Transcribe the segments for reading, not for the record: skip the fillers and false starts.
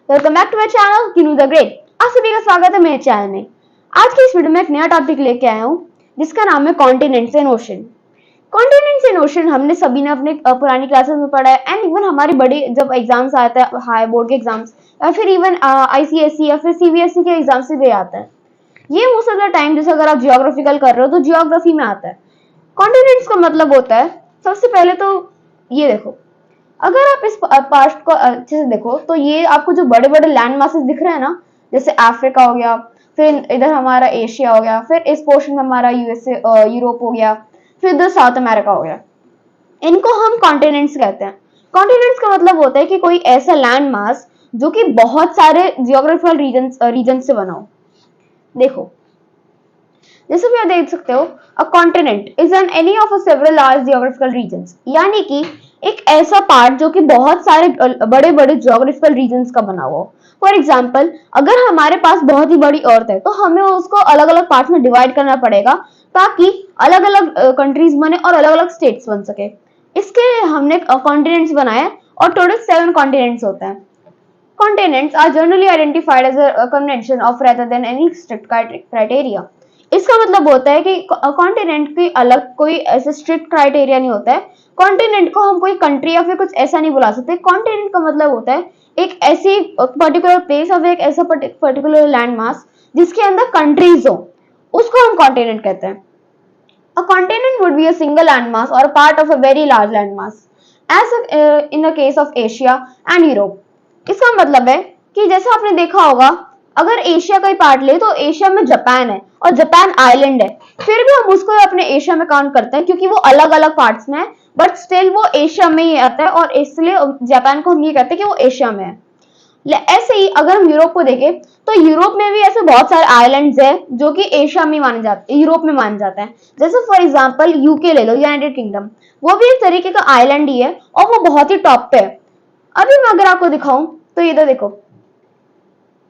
Welcome back to my channel Kinu the great. आप सभी का स्वागत है मेरे चैनल में। आज की इस वीडियो में एक नया टॉपिक लेके आया हूँ जिसका नाम है continents and ocean. Continents and ocean हमने सभी ने अपने पुरानी क्लासेस में पढ़ा है एंड इवन हमारी बड़ी जब एग्जाम्स आते हैं हाई बोर्ड के एग्जाम्स या फिर इवन आईसीएसई या फिर सीबीएसई के एग्जाम से भी आता है। ये मोस्ट ऑफ द टाइम जैसे अगर आप जियोग्राफिकल कर रहे हो तो जियोग्राफी में आता है। कॉन्टिनेंट्स का मतलब होता है, सबसे पहले तो ये देखो, अगर आप इस पास्ट को अच्छे से देखो तो ये आपको जो बड़े बड़े लैंड मासेस दिख रहे हैं ना, जैसे अफ्रीका हो गया, फिर इधर हमारा एशिया हो गया, फिर इस पोर्शन में हमारा यूएसए यूरोप हो गया, फिर इधर साउथ अमेरिका हो गया, इनको हम कॉन्टिनेंट्स कहते हैं। कॉन्टिनेंट्स का मतलब होता है कि कोई ऐसा लैंड मास जो कि बहुत सारे जियोग्राफिकल रीजन से बना हो। देखो जैसे भी आप देख सकते हो, a continent is an any of several large geographical regions, यानी कि एक ऐसा पार्ट जो कि बहुत सारे बड़े बड़े जियोग्राफिकल रीजन्स का बना हुआ हो। फॉर एग्जाम्पल, अगर हमारे पास बहुत ही बड़ी अर्थ है तो हमें उसको अलग अलग पार्ट्स में डिवाइड करना पड़ेगा ताकि अलग अलग कंट्रीज बने और अलग अलग स्टेट्स बन सके। इसके लिए हमने कॉन्टिनेंट्स बनाए और टोटल 7 कॉन्टिनेंट्स होते हैं। Continents are generally identified as a convention of rather than any strict criteria. इसका मतलब होता है कि कॉन्टिनेंट की अलग कोई ऐसा स्ट्रिक्ट क्राइटेरिया नहीं होता है। कॉन्टिनेंट को हम कोई कंट्री या फिर कुछ ऐसा नहीं बुला सकते। कॉन्टिनेंट का मतलब होता है एक ऐसी पर्टिकुलर प्लेस और एक ऐसा पर्टिकुलर लैंड मास जिसके अंदर कंट्रीज हो, उसको हम कॉन्टिनेंट कहते हैं। A continent would be a single landmass or a part of a very large landmass, as in the case of Asia and Europe. इसका मतलब है कि जैसे आपने देखा होगा, अगर एशिया का ही पार्ट ले तो एशिया में जापान है और जापान आइलैंड है, फिर भी हम उसको अपने एशिया में काउंट करते हैं क्योंकि वो अलग अलग पार्ट्स में है, बट स्टिल वो एशिया में ही आता है और इसलिए जापान को हम ये कहते हैं कि वो एशिया में है। ऐसे ही अगर हम यूरोप को देखें तो यूरोप में भी ऐसे बहुत सारे आइलैंड्स हैं जो कि एशिया में माने जाते हैं, यूरोप में माने जाते हैं। जैसे फॉर एग्जांपल यूके ले लो, यूनाइटेड किंगडम, वो भी एक तरीके का आइलैंड ही है और वो बहुत ही टॉप पे है। अभी मैं अगर आपको दिखाऊं तो इधर देखो,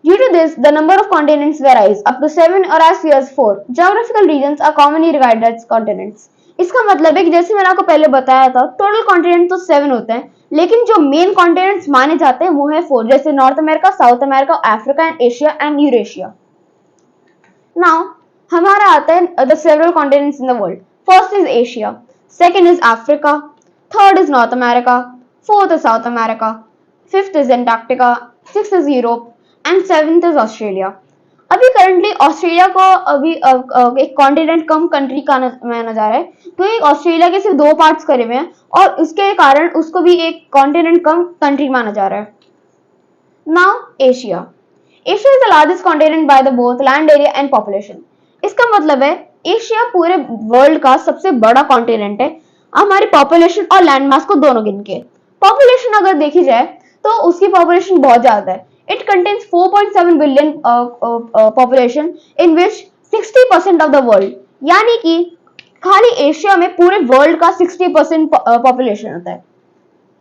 due to this the number of continents varies up to 7 or as few as 4 geographical regions are commonly regarded as continents। इसका मतलब है कि जैसे मैंने आपको पहले बताया था, टोटल कॉन्टिनेंट तो 7 होते हैं, लेकिन जो मेन कॉन्टिनेंट्स माने जाते हैं वो है 4, जैसे north America, south America, Africa and Asia and Eurasia. Now हमारा आता है the several continents in the world. First is Asia, second is Africa, third is north America, fourth is south America, fifth is Antarctica, sixth is Europe and seventh is Australia. अभी currently Australia को अभी एक continent कम country का माना जा रहा है, क्योंकि ऑस्ट्रेलिया के सिर्फ 2 पार्ट्स करे हुए हैं और उसके कारण उसको भी एक कॉन्टिनेंट कम कंट्री माना जा रहा है। Now Asia, Asia is the largest continent by the both land area and population. इसका मतलब है एशिया पूरे वर्ल्ड का सबसे बड़ा कॉन्टिनेंट है, हमारी पॉपुलेशन और लैंड मास को दोनों गिन के। पॉपुलेशन अगर देखी जाए तो उसकी पॉपुलेशन बहुत ज्यादा है। It contains 4.7 billion population in which 60% of the world, यानी कि खाली एशिया में पूरे वर्ल्ड का 60% पॉपुलेशन होता है।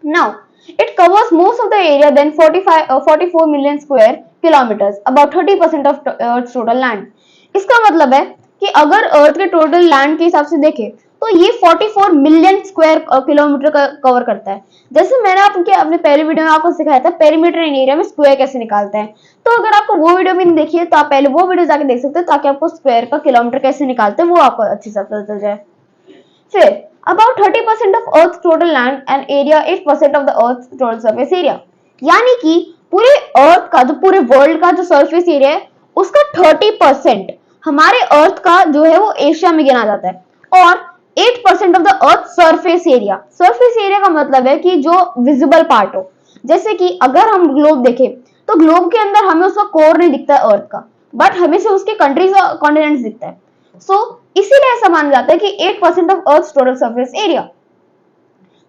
Now it covers most of the area than 44 million square kilometers, about 30% of Earth's total land। इसका मतलब है कि अगर अर्थ के टोटल लैंड के हिसाब से देखें तो ये 44 मिलियन स्क्वायर किलोमीटर का कवर करता है। जैसे मैंने आपके अपने पहले वीडियो में आपको सिखाया था पेरीमीटर इन एरिया में स्क्वायर कैसे निकालते हैं, तो अगर आपको वो वीडियो भी नहीं देखी है तो आप पहले वो वीडियो जाके देख सकते हैं ताकि आपको स्क्वायर का किलोमीटर कैसे निकालते हैं वो आपको अच्छे से पता चल जाए। फिर about 30% of Earth's total land and area, 8% of the Earth's total surface area, यानी कि पूरे अर्थ का जो पूरे वर्ल्ड का जो सरफेस एरिया है उसका 30% हमारे अर्थ का जो है वो एशिया में गिना जाता है और 8% of the earth surface area. Surface area का मतलब है कि जो विजिबल पार्ट हो, जैसे कि अगर हम ग्लोब देखें तो ग्लोब के अंदर हमें उसका कोर नहीं दिखता है अर्थ का, बट हमें से उसके कंट्रीज और कॉन्टिनेंट्स दिखता है। सो इसीलिए ऐसा माना जाता है कि 8% of Earth's total surface area,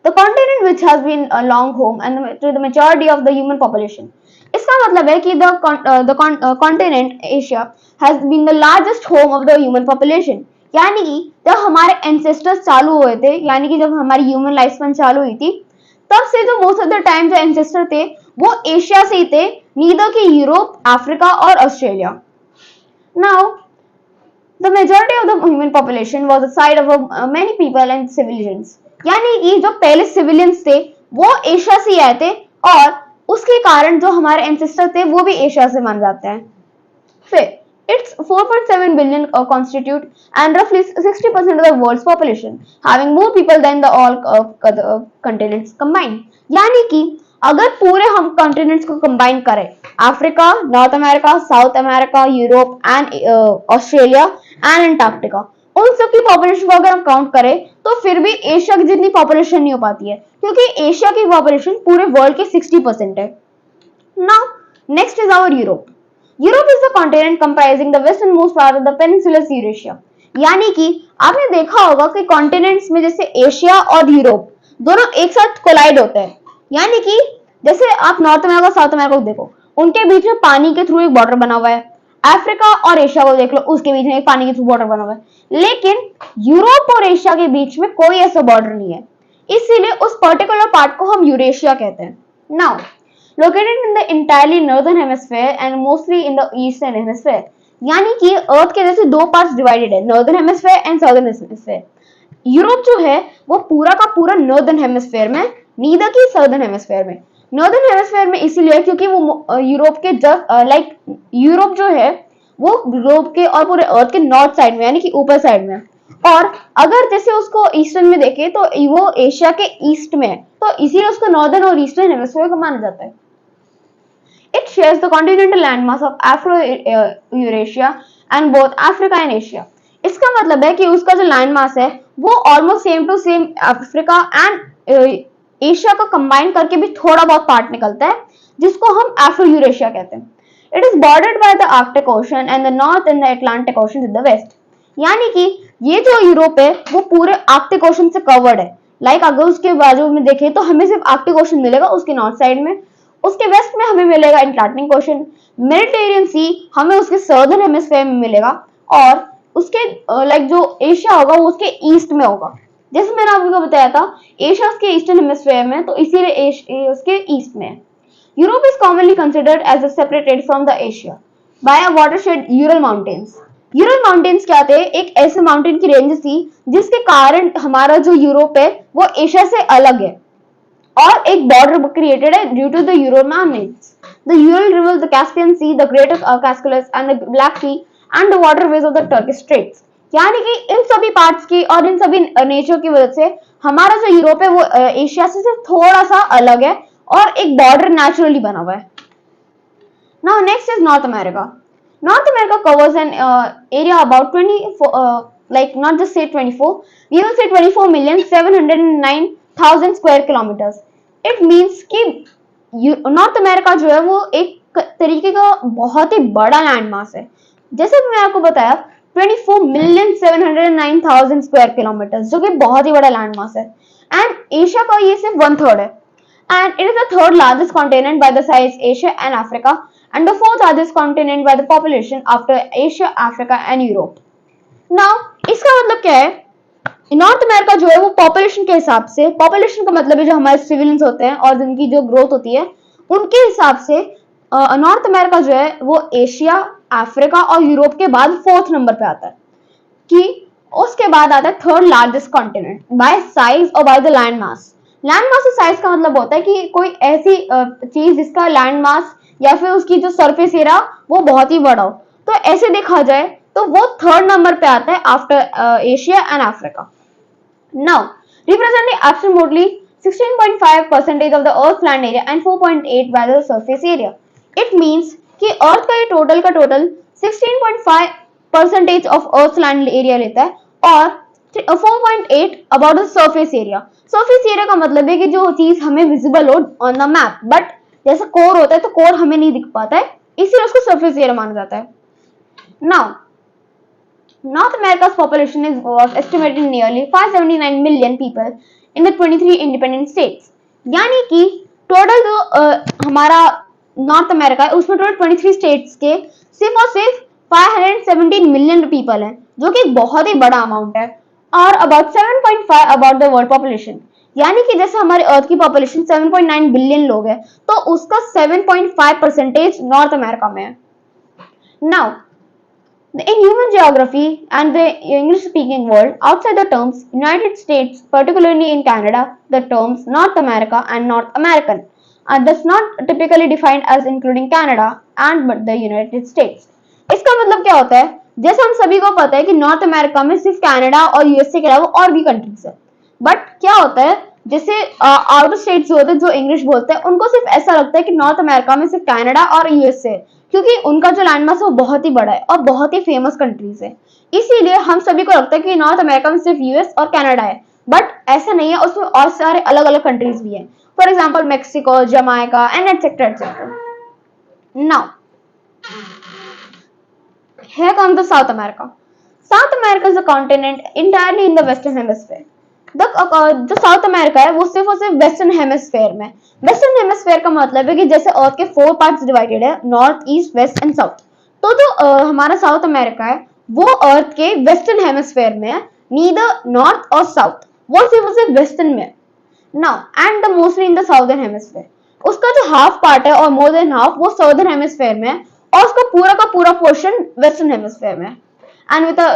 the continent which has been a long home and to the majority of the human population। इसका मतलब है कि the continent Asia has been the largest home of the human population, यानी कि जब हमारे ancestors चालू हुए थे, यानी कि जब हमारी ह्यूमन लाइफ स्पैन चालू हुई थी, तब से जो मोस्ट ऑफ द टाइम जो एंसेस्टर थे वो एशिया से ही थे, नीदर कि यूरोप, अफ्रीका और Australia. Now the majority of the human population was the side of many people and civilians, यानी कि जो पहले सिविलियंस थे वो एशिया से आए थे और उसके कारण जो हमारे एंसेस्टर थे वो भी एशिया से माने जाते हैं। फिर its 4.7 billion constitute and roughly 60% of the world's population, having more people than the all continents combined. यानी कि अगर पूरे हम कॉन्टिनेंट्स को कंबाइन करें, Africa, north America, south America, Europe and Australia and Antarctica, उन सब की पॉपुलेशन को अगर हम काउंट करें तो फिर भी एशिया की जितनी पॉपुलेशन नहीं हो पाती है, क्योंकि एशिया की पॉपुलेशन पूरे वर्ल्ड के 60% है। Now next is our Europe. Europe is the continent comprising the westernmost part of the peninsular Eurasia. यानी कि आपने देखा होगा कि कॉन्टिनेंट्स में जैसे एशिया और यूरोप दोनों एक साथ कोलाइड होते हैं। यानी कि जैसे आप नॉर्थ अमेरिका साउथ अमेरिका को देखो, उनके बीच में पानी के थ्रू एक बॉर्डर बना हुआ है। अफ्रीका और एशिया को देख लो, उसके बीच में एक पानी के थ्रू बॉर्डर बना हुआ है। लेकिन यूरोप और एशिया के बीच में कोई ऐसा बॉर्डर नहीं है, इसीलिए उस पर्टिकुलर पार्ट को हम यूरेशिया कहते हैं। Now located in the entirely northern hemisphere and mostly in the eastern hemisphere, यानी कि अर्थ के जैसे दो पार्ट्स डिवाइडेड है, northern hemisphere and southern hemisphere. Europe जो है वो पूरा का पूरा नॉर्दर्न हेमिस्फीयर में, नीदर की साउदर्न हेमिस्फीयर में। नॉर्दर्न हेमिस्फीयर में इसीलिए क्योंकि वो यूरोप के जस्ट यूरोप जो है वो ग्लोब के और पूरे अर्थ के नॉर्थ साइड में, यानी कि ऊपर साइड में। और अगर जैसे उसको ईस्टर्न में देखें तो वो एशिया के ईस्ट में है, तो इसीलिए उसको नॉर्दर्न और ईस्टर्न हेमिस्फीयर को माना जाता है। It shares the continental landmass of Afro-Eurasia and both Africa and Asia. इसका मतलब है कि उसका जो लैंड मास है वो almost same to same Africa and Asia को कंबाइन करके भी थोड़ा बहुत पार्ट निकलता है, जिसको हम एफ्रो यूरेशिया कहते हैं। It is bordered by the Arctic Ocean and the north and the Atlantic Ocean in the west. यानी कि ये जो यूरोप है वो पूरे आर्कटिक ओशन से कवर्ड है। अगर उसके बाजू में देखें तो हमें सिर्फ आर्कटिक ओशन मिलेगा उसके नॉर्थ साइड में, उसके वेस्ट में हमें मिलेगा अटलांटिक ओशन, मेडिटेरियन सी हमें उसके सदर्न हेमिस्फीयर में मिलेगा, और उसके जो एशिया होगा वो उसके ईस्ट में होगा। जैसे मैंने आपको बताया था एशिया उसके ईस्टर्न हेमिस्फीयर में, तो इसीलिए उसके ईस्ट में है। Europe is commonly considered as a separated from the Asia by a watershed Ural mountains. Ural mountains क्या थे? एक ऐसे माउंटेन की रेंज थी जिसके कारण हमारा जो यूरोप है वो एशिया से अलग है, और एक बॉर्डर क्रिएटेड है due to the Ural Mountains, the Ural River, the Caspian Sea, the Greater कास्कुलस and the Black Sea and the waterways of the Turkish straits. यानी कि इन सभी पार्ट्स की और इन सभी नेचर की वजह से हमारा जो यूरोप है वो एशिया से सिर्फ थोड़ा सा अलग है और एक बॉर्डर नेचुरली बना हुआ है। Now next is North America. North America covers an area about 24, not just say 24, we will say 24,709,000 square kilometers. It means कि नॉर्थ अमेरिका जो है वो एक तरीके का बहुत ही बड़ा लैंड मास है। जैसे मैं आपको बताया 24,709,000 स्क्वायर किलोमीटर, जो कि बहुत ही बड़ा लैंड मास है। एंड एशिया का ये सिर्फ 1/3 है, and it is the third largest continent by the size Asia and Africa, and the fourth largest continent by the population after Asia, Africa and Europe. Now इसका मतलब क्या है? North America जो है वो पॉपुलेशन के हिसाब से, पॉपुलेशन का मतलब है जो हमारे सिविलियंस होते हैं और जिनकी जो ग्रोथ होती है उनके हिसाब से नॉर्थ अमेरिका जो है वो एशिया, अफ्रीका और यूरोप के बाद 4th नंबर पे आता है, कि उसके बाद आता है third largest continent by size और by the land mass. Land mass और साइज का मतलब होता है कि कोई ऐसी चीज जिसका लैंड मास या फिर उसकी जो सरफेस एरिया वो बहुत ही बड़ा हो, तो ऐसे देखा जाए तो वो 3rd नंबर पे आता है after Asia and Africa. Now representing absolutely 16.5% of the earth land area and 4.8 by the surface area. It means कि अर्थ का ये total 16.5% of earth land area लेता है और 4.8 about the surface area. Surface area का मतलब है कि जो चीज हमें विजिबल हो ऑन द मैप, बट जैसे कोर होता है तो कोर हमें नहीं दिख पाता है, इसीलिए उसको सरफेस एरिया माना जाता है। Now North America's population was estimated nearly 579 million people in the 23 independent states. यानी कि टोटल जो हमारा नॉर्थ अमेरिका है उसमें टोटल 23 स्टेट्स के सिर्फ और सिर्फ 517 मिलियन पीपल हैं, जो कि बहुत ही बड़ा अमाउंट है, और about 7.5 about the world population. यानी कि जैसे हमारे अर्थ की पॉपुलेशन 7.9 बिलियन लोग हैं, तो उसका 7.5% नॉर्थ अमेरिका में है। Now in human geography and the English-speaking world, outside the terms United States, particularly in Canada, the terms North America and North American does not typically defined as including Canada and but the United States. इसका मतलब क्या होता है? जैसे हम सभी को पता है कि नॉर्थ अमेरिका में सिर्फ कनाडा और यूएसए के अलावा और भी कंट्रीज है, बट क्या होता है जैसे आउटर स्टेट्स होते हैं जो इंग्लिश बोलते हैं उनको सिर्फ ऐसा लगता है कि नॉर्थ अमेरिका में सिर्फ कनाडा और यूएसए, क्योंकि उनका जो लैंडमास है वो बहुत ही बड़ा है और बहुत ही फेमस कंट्रीज है, इसीलिए हम सभी को लगता है कि नॉर्थ अमेरिका में सिर्फ यूएस और कनाडा है, बट ऐसा नहीं है, उसमें और सारे अलग अलग कंट्रीज भी हैं, for example Mexico, Jamaica and etcetera etcetera. Now here comes the South America. South America is a continent entirely in the Western Hemisphere. जो साउथ अमेरिका है वो सिर्फ और सिर्फ वेस्टर्न हेमिस्फेयर में. वेस्टर्न हेमिस्फेयर का मतलब है कि जैसे अर्थ के 4 पार्ट्स डिवाइडेड है, north, east, west and south. तो जो हमारा साउथ अमेरिका है वो अर्थ के वेस्टर्न हेमिस्फेयर में है, नीदर नॉर्थ और साउथ, वो सिर्फ वेस्टर्न में. Now and the mostly in the southern hemisphere. उसका जो हाफ पार्ट है और मोर देन हाफ वो साउदर्न हेमिस्फेयर में है और उसका पूरा का पूरा पोर्शन वेस्टर्न हेमिस्फेयर में, and with a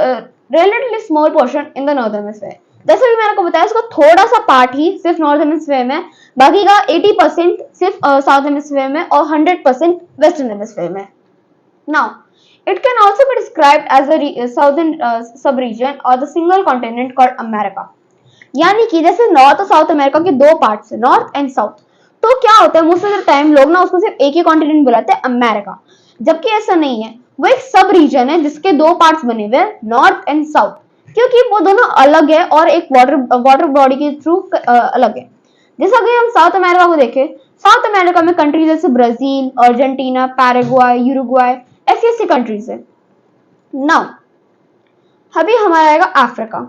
relatively small portion in the northern hemisphere. जैसे कि मैंने आपको बताया उसका थोड़ा सा पार्ट ही सिर्फ नॉर्थ हेमिस्फेयर में, बाकी का 80% सिर्फ साउथ हेमिस्फेयर में और 100% वेस्टर्न हेमिस्फेयर में. Now it can also be described as a southern sub region और the single continent called America. यानी कि जैसे नॉर्थ और साउथ अमेरिका के दो पार्ट्स है, नॉर्थ एंड साउथ, तो क्या होता है मोस्ट ऑफ द टाइम लोग ना उसको सिर्फ एक ही कॉन्टिनेंट बुलाते हैं अमेरिका, जबकि ऐसा नहीं है. वो एक सब रीजन है जिसके दो पार्ट्स बने हुए हैं, नॉर्थ एंड साउथ, क्योंकि वो दोनों अलग है और एक वाटर बॉडी के थ्रू अलग है. जैसा कि हम साउथ अमेरिका को देखें, साउथ अमेरिका में कंट्रीज जैसे ब्राजील, अर्जेंटीना, पैराग्वाय, यूरुग्वाय, ऐसी कंट्रीज है. नाउ अभी हमारा आएगा Africa.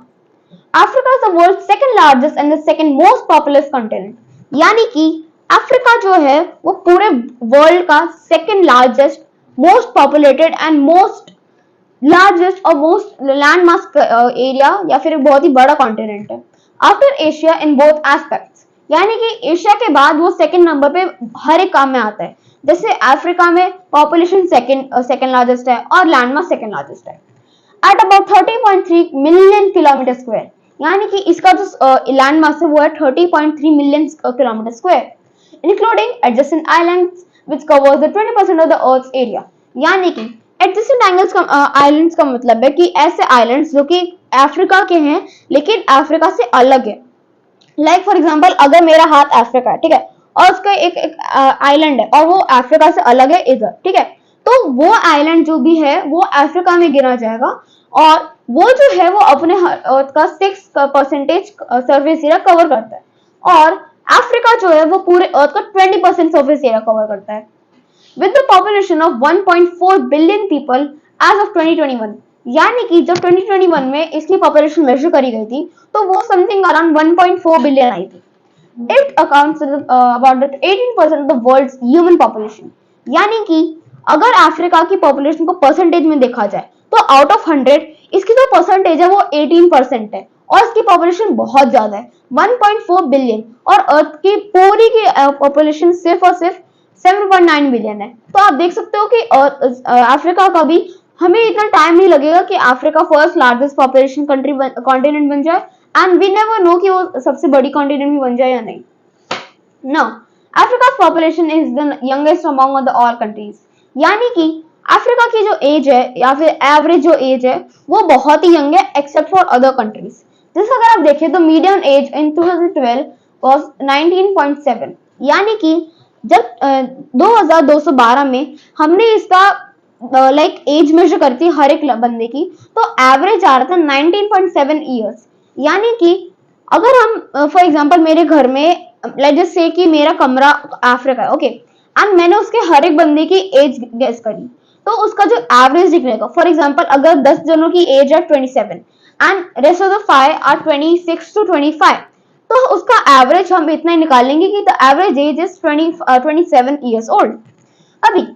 Africa is the world second largest and the second most populous continent. यानी कि अफ्रीका जो है वो पूरे वर्ल्ड का second largest, most populated and most largest और मोस्ट लैंडमास एरिया या फिर बहुत ही बड़ा कॉन्टिनेंट है after Asia in both aspects. यानी कि एशिया के बाद वो सेकंड नंबर पे हर एक काम में आता है. जैसे अफ्रीका में पॉपुलेशन सेकंड लार्जेस्ट है और लैंडमास सेकंड लार्जेस्ट है at about 30.3 million kilometre square. यानी कि इसका जो लैंड मास है वो है 30.3 million kilometre square, including adjacent islands which covers the 20% of the earth's area. यानी कि एडजेसेंट आइलैंड्स का मतलब है कि ऐसे आइलैंड्स जो कि अफ्रीका के हैं लेकिन अफ्रीका से अलग है. लाइक फॉर एग्जांपल अगर मेरा हाथ अफ्रीका है, ठीक है, और उसका एक आइलैंड है और वो अफ्रीका से अलग है इधर, ठीक है, तो वो आइलैंड जो भी है वो अफ्रीका में गिना जाएगा और वो जो है वो अपने अर्थ का 6% सरफेस एरिया कवर करता है और अफ्रीका जो है वो पूरे अर्थ का 20% सरफेस एरिया कवर करता है. With the population of 1.4 billion people as of 2021. यानी कि जब 2021 में इसकी पॉपुलेशन मेजर करी गई थी तो वो समथिंग अराउंड 1.4 बिलियन आई थी. It accounts about 18% of the world's human population. यानी कि अगर अफ्रीका की पॉपुलेशन को परसेंटेज में देखा जाए तो आउट ऑफ 100 इसकी जो परसेंटेज है वो 18% है और इसकी पॉपुलेशन बहुत ज्यादा है, 1.4 बिलियन, और अर्थ की पूरी की पॉपुलेशन सिर्फ और सिर्फ 7.9 बिलियन है. तो आप देख सकते हो कि अफ्रीका का भी हमें इतना टाइम नहीं लगेगा कि Africa first largest population country continent बन जाए, एंड वी नेवर नो कि वो सबसे बड़ी कॉन्टिनेंट भी बन जाए या नहीं. No, Africa population is the youngest among the all countries. यानी कि अफ्रीका की जो एज है या फिर एवरेज जो एज है वो बहुत ही यंग है एक्सेप्ट फॉर अदर कंट्रीज. जैसे अगर आप देखें तो मीडियन एज इन 2012 वाज 19.7. यानी कि जब 2212 में हमने इसका लाइक एज मेजर करती है हर एक बंदे की तो एवरेज आ रहा था 19.7 ईयर्स. यानी कि अगर हम फॉर एग्जांपल मेरे घर में लेट्स जस्ट से कि मेरा कमरा अफ्रीका है, ओके, एंड मैंने उसके हर एक बंदे की एज गेस करी तो उसका जो एवरेज निकलेगा, फॉर एग्जांपल अगर 10 जनों की एज है 27 and rest of the 5 are 26 to 25, तो उसका एवरेज हम इतना ही निकालेंगे कि the average age is 27 years old. अभी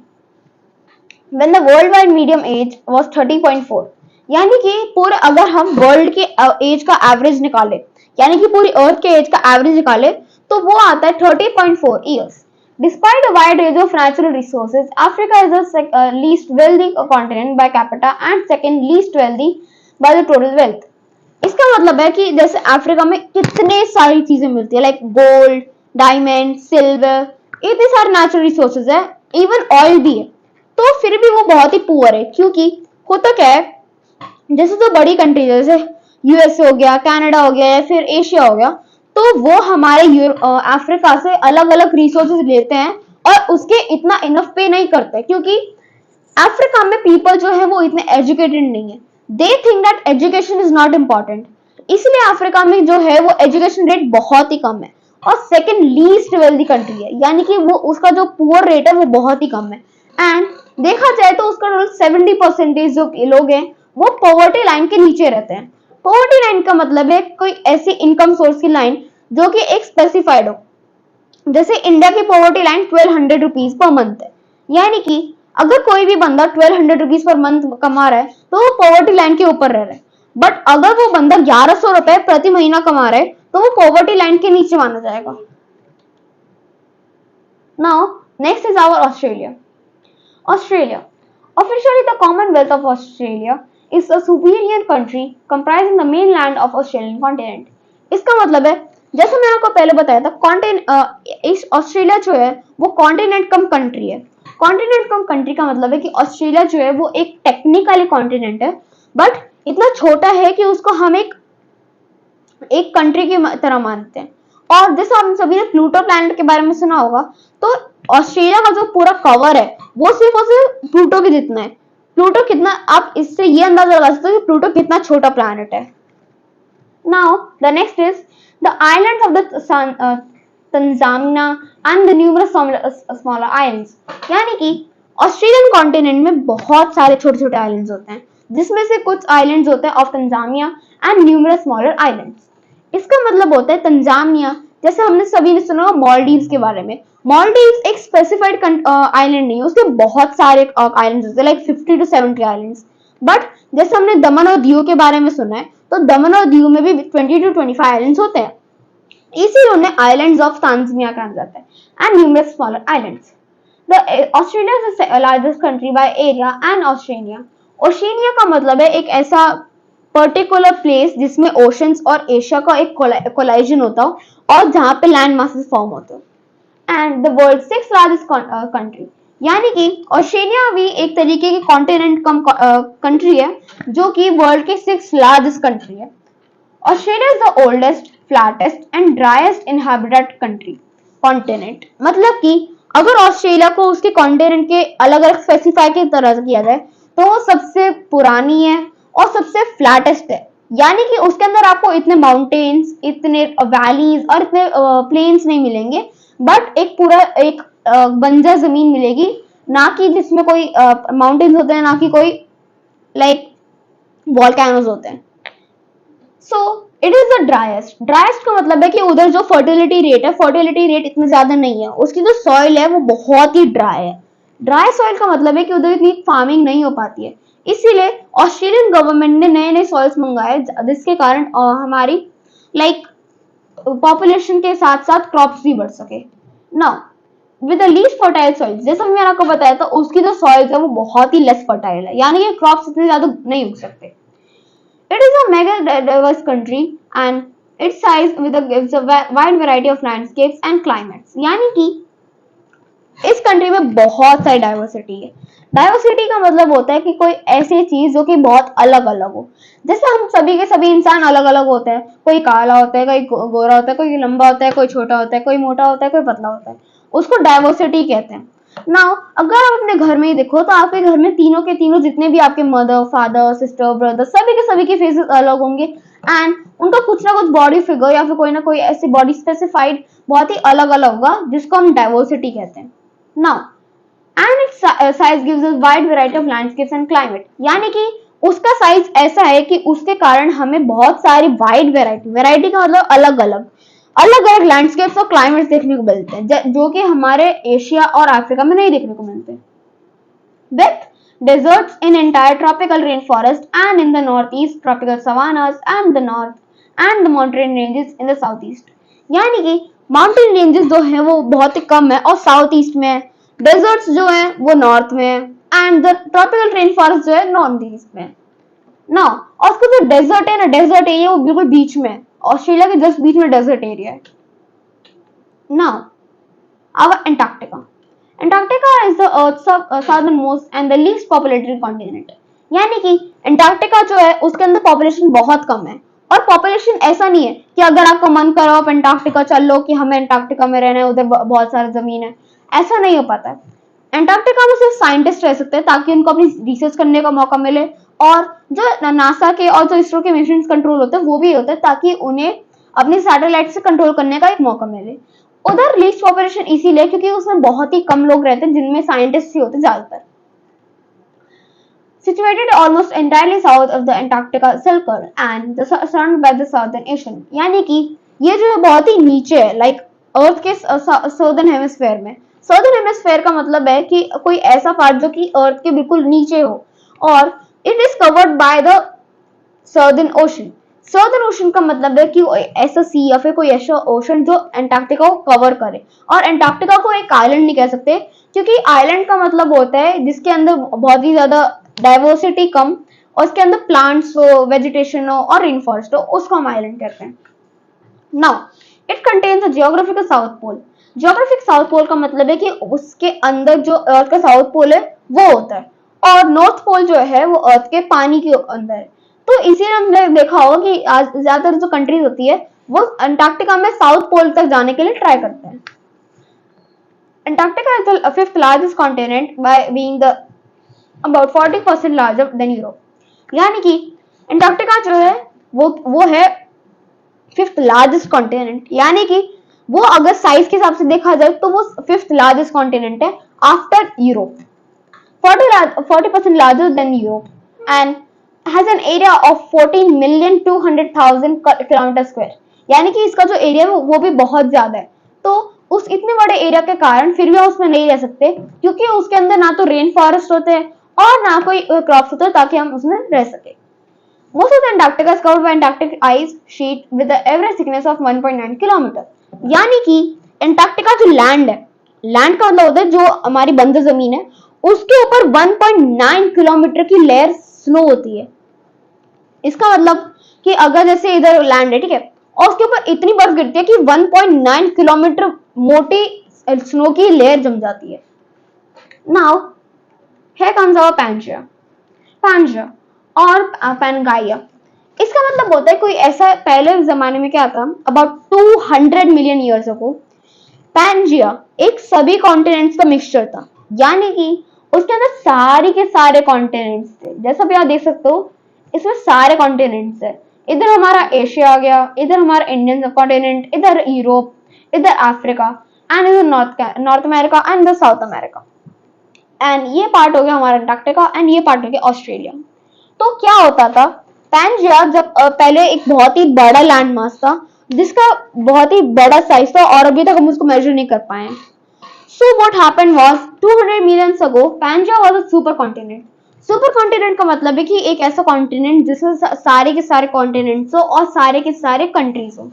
when the worldwide medium age was 30.4. यानी कि पूरे अगर हम वर्ल्ड के एज का एवरेज निकाले यानी कि पूरी अर्थ के एज का एवरेज निकाले तो वो आता है 30.4 years. Despite a wide range of natural resources, Africa is the least wealthy continent by capita and second least wealthy by the total wealth. इसका मतलब है कि जैसे अफ्रीका में कितने सारी चीजें मिलती है लाइक गोल्ड, डायमंड, सिल्वर, इतने सारे नेचुरल रिसोर्सेज है, इवन ऑयल भी है, तो फिर भी वो बहुत ही पुअर है। क्योंकि होता क्या है, जैसे जो बड़ी कंट्री जैसे यूएसए हो गया, कनाडा हो गया या फिर एशिया हो गया, तो वो हमारे अफ्रीका से अलग अलग रिसोर्सेज लेते हैं और उसके इतना इनफ पे नहीं करते, क्योंकि अफ्रीका में पीपल जो है वो इतने एजुकेटेड नहीं है। They think that education is not important, इसलिए अफ्रीका में जो है वो एजुकेशन रेट बहुत ही कम है और सेकंड लीस्ट वेल्दी कंट्री है, यानी कि वो उसका जो पुअर रेट है वो बहुत ही कम है। एंड देखा जाए तो उसका 70% जो लोग हैं वो पॉवर्टी लाइन के नीचे रहते हैं। पॉवर्टी लाइन का मतलब है कोई ऐसी इनकम सोर्स की लाइन जो कि एक स्पेसिफाइड हो। जैसे इंडिया की poverty line 1200 rupees per month है, यानी कि अगर कोई भी बंदा 1200 रुपीज पर मंथ कमा रहा है तो वो पॉवर्टी लाइन के ऊपर रह रहा है। बट अगर वो बंदा 1100 रुपए प्रति महीना कमा रहा है तो वो पॉवर्टी लाइन के नीचे माना जाएगा। Now next is our Australia. Australia. Officially, the Commonwealth of Australia is a superior country comprising the mainland of Australian continent. इसका मतलब है, जैसे मैंने आपको पहले बताया था, इस ऑस्ट्रेलिया जो है वो कॉन्टिनेंट कम कंट्री है। कॉन्टिनेंट कम कंट्री का मतलब है कि ऑस्ट्रेलिया जो है वो एक टेक्निकली कॉन्टिनेंट है, बट इतना छोटा है कि उसको हम एक कंट्री की तरह मानते हैं। और जैसे आप सभी ने प्लूटो प्लैनेट के बारे में सुना होगा, तो ऑस्ट्रेलिया का जो पूरा कवर है वो सिर्फ और सिर्फ प्लूटो के जितना है। प्लूटो कितना, आप इससे ये अंदाजा लगा सकते हो कि प्लूटो कितना छोटा प्लैनेट है। Now the next is the islands of the Tanzania and the numerous smaller islands, यानी कि ऑस्ट्रेलियन कॉन्टिनेंट में बहुत सारे छोटे छोटे आइलैंड्स होते हैं, जिसमें से कुछ आइलैंड्स होते हैं of Tanzania and numerous smaller islands. इसका मतलब होता है तंजानिया, जैसे हमने सभी ने सुना मालदीव्स के बारे में। मालदीव्स एक स्पेसिफाइड आइलैंड नहीं है, उसके बहुत सारे आइलैंड्स होते हैं, लाइक 50 to 70 आइलैंड्स। बट जैसे हमने दमन और दीव के बारे में सुना है, तो दमन और दीव में भी 20 to 25 आइलैंड्स होते हैं, इसीलिए उन्हें आइलैंड्स ऑफ तांजानिया कहा जाता है and numerous smaller islands. Australia is the largest country by area and Oceania. Oceania का मतलब है एक ऐसा पर्टिकुलर प्लेस जिसमें ओशंस और एशिया का एक कोलाइजन होता हो और जहां पे लैंड मासेस फॉर्म होते हो। And the world 6th largest country, यानी कि ऑस्ट्रेलिया भी एक तरीके की कॉन्टिनेंट कंट्री है जो कि वर्ल्ड की 6th लार्जेस्ट कंट्री है। Australia is the oldest, flattest and driest inhabited country continent. मतलब कि अगर ऑस्ट्रेलिया को उसके कॉन्टिनेंट के अलग अलग स्पेसिफाई की तरह किया जाए तो वो सबसे पुरानी है और सबसे फ्लैटेस्ट है, यानी कि उसके अंदर आपको इतने माउंटेन्स, इतने वैलीज और इतने प्लेन्स नहीं मिलेंगे, बट एक पूरा एक बंजर जमीन मिलेगी, ना कि जिसमें कोई माउंटेन्स होते हैं, ना कि कोई लाइक वॉल्केनोज होते हैं। So it is the driest. Driest का मतलब है कि उधर जो फर्टिलिटी रेट इतना ज्यादा नहीं है, उसकी जो सॉइल है वो बहुत ही ड्राई है। ड्राई सॉइल का मतलब है कि उधर इतनी फार्मिंग नहीं हो पाती है, इसीलिए ऑस्ट्रेलियन गवर्नमेंट ने नए नए सॉइल्स मंगाए, जिसके कारण हमारी लाइक पॉपुलेशन के साथ साथ क्रॉप्स भी बढ़ सके। Now with the least fertile soil, जैसा मैंने आपको बताया था, उसकी जो सॉइल है वो बहुत ही लेस फर्टाइल है, यानी कि क्रॉप्स इतने ज्यादा नहीं उग सकते। It is a mega diverse country and its size gives a wide variety of landscapes and climates, यानी कि इस कंट्री में बहुत सारी डाइवर्सिटी है। डाइवर्सिटी का मतलब होता है कि कोई ऐसी चीज जो कि बहुत अलग अलग हो। जैसे हम सभी के सभी इंसान अलग अलग होते हैं, कोई काला होता है, कोई गोरा होता है, कोई लंबा होता है, कोई छोटा होता है, कोई मोटा होता है, कोई पतला होता है, उसको डाइवर्सिटी कहते हैं। नाउ अगर आप अपने घर में ही देखो तो आपके घर में तीनों के तीनों जितने भी आपके मदर, फादर, सिस्टर, ब्रदर, सभी के फेसेस अलग होंगे एंड उनका कुछ ना कुछ बॉडी फिगर या फिर कोई ना कोई ऐसी बॉडी स्पेसिफाइड बहुत ही अलग अलग होगा, जिसको हम डाइवर्सिटी कहते हैं। Now and it's size gives us wide variety of landscapes and climate, यानी कि उसका साइज ऐसा है कि उसके कारण हमें बहुत सारी वाइड वैरायटी का मतलब अलग अलग लैंडस्केप्स और क्लाइमेट्स देखने को मिलते हैं, जो कि हमारे एशिया और अफ्रीका में नहीं देखने को मिलते। With deserts in entire tropical rainforest and in the northeast tropical savannas and the north and the mountain ranges in the southeast, यानी कि माउंटेन रेंजेस जो है वो बहुत ही कम है और साउथ ईस्ट में है, डेजर्ट्स जो है वो नॉर्थ में है and the tropical rain forest जो है नॉर्थ ईस्ट में। ना और उसका जो डेजर्ट है ना, डेजर्ट एरिया वो बिल्कुल बीच में है, ऑस्ट्रेलिया के जस्ट बीच में डेजर्ट एरिया है। Now our Antarctica. Antarctica is the Earth's southernmost and the least populated continent. यानी कि अंटार्कटिका जो है उसके अंदर पॉपुलेशन बहुत कम है, और पॉपुलेशन ऐसा नहीं है कि अगर आपका मन करो आप अंटार्कटिका चल लो कि हमें अंटार्कटिका में रहना है, उधर बहुत सारा जमीन है, ऐसा नहीं हो पाता है। अंटार्कटिका में सिर्फ साइंटिस्ट रह सकते हैं ताकि उनको अपनी रिसर्च करने का मौका मिले, और जो नासा के और जो इसरो के मिशन कंट्रोल होते हैं वो भी होते हैं ताकि उन्हें अपनी सैटेलाइट से कंट्रोल करने का एक मौका मिले। उधर लीस्ट पॉपुलेशन इसीलिए क्योंकि उसमें बहुत ही कम लोग रहते हैं, जिनमें साइंटिस्ट ही होते हैं ज्यादातर। Situated almost entirely south of the Antarctica circle and surrounded by the Southern Ocean, यानी कि ये जो है बहुत ही नीचे है, लाइक अर्थ के सदर्न हेमिस्फेयर में। सदर्न हेमिस्फेयर का मतलब है कि कोई ऐसा पार्ट जो कि अर्थ के बिल्कुल नीचे हो, और it is covered by the southern ocean. Southern ocean का मतलब है कि ऐसा सी या फिर कोई ऐसा ओशन जो अंटार्कटिका को कवर करे, और अंटार्कटिका को एक आइलैंड नहीं कह सकते क्योंकि आइलैंड का मतलब होता है जिसके अंदर बहुत ही ज्यादा डाइवर्सिटी कम, और उसके अंदर प्लांट्स हो, वेजिटेशन हो और रेन फॉरेस्ट हो, उसको हम आइलैंड कहते हैं। Now it contains a geographical south pole. Geographic south pole का मतलब है कि उसके अंदर जो अर्थ का साउथ पोल है वो होता है, और नॉर्थ पोल जो है वो अर्थ के पानी के अंदर है। तो इसीलिए हमने देखा होगा कि ज्यादातर जो कंट्रीज होती है वो अंटार्कटिका में साउथ पोल तक जाने के लिए ट्राई करते हैं। Antarctica is the fifth largest continent by being the about 40% larger than Europe. यानी कि अंटार्कटिका जो है वो है फिफ्थ लार्जेस्ट कॉन्टिनेंट, यानी कि वो अगर साइज के हिसाब से देखा जाए तो वो फिफ्थ लार्जेस्ट कॉन्टिनेंट है after Europe, 40% larger than Europe, and has an area of 14,200,000 kilometre square. यानी कि इसका जो एरिया है वो भी बहुत ज्यादा है। तो उस इतने बड़े एरिया के कारण फिर भी हम उसमें नहीं रह सकते क्योंकि उसके अंदर ना तो रेन फॉरेस्ट होते हैं और ना कोई क्रॉप्स होते हैं ताकि हम उसमें रह सके। Most of the Antarctica is covered by Antarctic ice sheet with the average thickness of 1.9 kilometre. यानी कि अंटार्कटिका जो लैंड है, लैंड का मतलब होता है जो हमारी बंजर जमीन है, उसके ऊपर 1.9 किलोमीटर की लेयर स्नो होती है। इसका मतलब कि अगर जैसे इधर लैंड है, ठीक है, और उसके ऊपर इतनी बर्फ गिरती है कि 1.9 किलोमीटर मोटी स्नो की लेयर जम जाती है। Now here comes our Pangaea। Pangaea और पैनगाइया, इसका मतलब होता है कोई ऐसा पहले जमाने में क्या था, about 200 million years ago Pangaea एक सभी कॉन्टिनेंट्स का मिक्सचर था, यानी कि उसके अंदर सारे के सारे कॉन्टिनेंट्स थे। जैसा भी आप देख सकते हो इसमें सारे कॉन्टिनेंट्स है। इधर हमारा एशिया आ गया, इधर हमारा इंडियन सब कॉन्टिनेंट, इधर यूरोप, इधर अफ्रीका, एंड इधर north America and the south America, and ये पार्ट हो गया हमारा अंटार्कटिका, एंड ये पार्ट हो गया ऑस्ट्रेलिया। तो क्या होता था, पैंजिया जब पहले एक बहुत ही बड़ा लैंड मास था जिसका बहुत ही बड़ा साइज था और अभी तक हम उसको मेजर नहीं कर पाए। So what happened was 200 million ago Pangaea was a super continent. Super continent का मतलब है कि एक ऐसा कॉन्टिनेंट जिसमें सारे के सारे कॉन्टिनेंट्स हो और सारे के सारे कंट्रीज हो।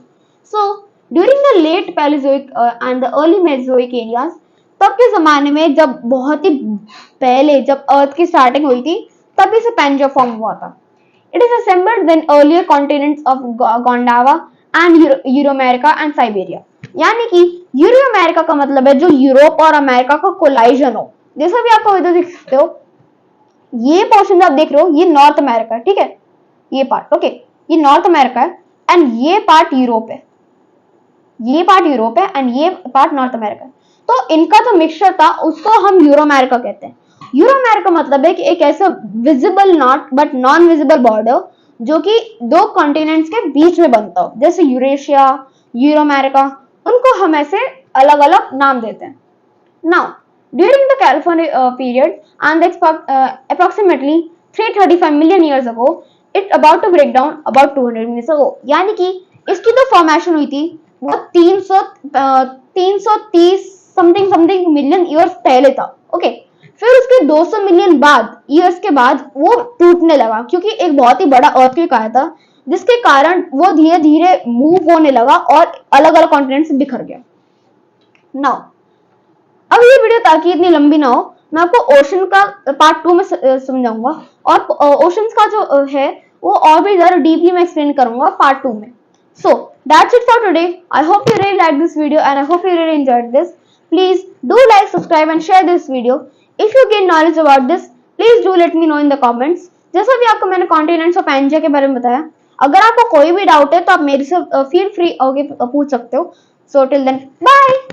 So during the late Paleozoic and the early Mesozoic eras, तब के जमाने में जब बहुत ही पहले जब अर्थ की स्टार्टिंग हुई थी तभी से पैंजिया फॉर्म हुआ था। It is assembled then earlier continents of Gondwana and Euroamerica and Siberia. यानी कि यूरोअमेरिका का मतलब है जो यूरोप और अमेरिका का कोलाइजन हो। जैसा भी आपको इधर देख सकते हो, ये पोर्शन आप देख रहे हो ये नॉर्थ अमेरिका है, ठीक है, ये पार्ट, ओके, ये नॉर्थ अमेरिका है एंड ये पार्ट यूरोप है, ये पार्ट यूरोप है एंड ये पार्ट नॉर्थ अमेरिका है। तो इनका जो मिक्सचर था उसको हम यूरो अमेरिका कहते हैं। यूरो अमेरिका मतलब है कि एक ऐसा visible not but non visible border जो कि दो कॉन्टिनेंट्स के बीच में बनता हो, जैसे यूरेशिया, यूरो अमेरिका, उनको हम ऐसे अलग अलग नाम देते हैं। Now during the California period and approximately 335 million years ago it about to break down about 200 million ago. यानी कि इसकी जो फॉर्मेशन हुई थी वो 330 समथिंग मिलियन ईयर्स पहले था, ओके। फिर उसके 200 मिलियन ईयर्स के बाद वो टूटने लगा क्योंकि एक बहुत ही बड़ा अर्थक्वेक आया था जिसके कारण वो धीरे धीरे मूव होने लगा और अलग अलग कॉन्टिनेंट से बिखर गया। नाउ अब ये वीडियो ताकि इतनी लंबी ना हो, मैं आपको ओशन का पार्ट 2 में समझाऊंगा, और ओशंस का जो है वो और भी ज्यादा डीपली मैं एक्सप्लेन करूंगा पार्ट 2 में। So that's it for today. I hope you really liked this video and I hope you really enjoyed this. Please do like, subscribe and share this video. If you gain knowledge about this, please do let me know in the comments. जैसा भी आपको मैंने continents और Pangaea के बारे में बताया, अगर आपको कोई भी डाउट है तो आप मेरे से फील फ्री होके पूछ सकते हो. So till then, bye.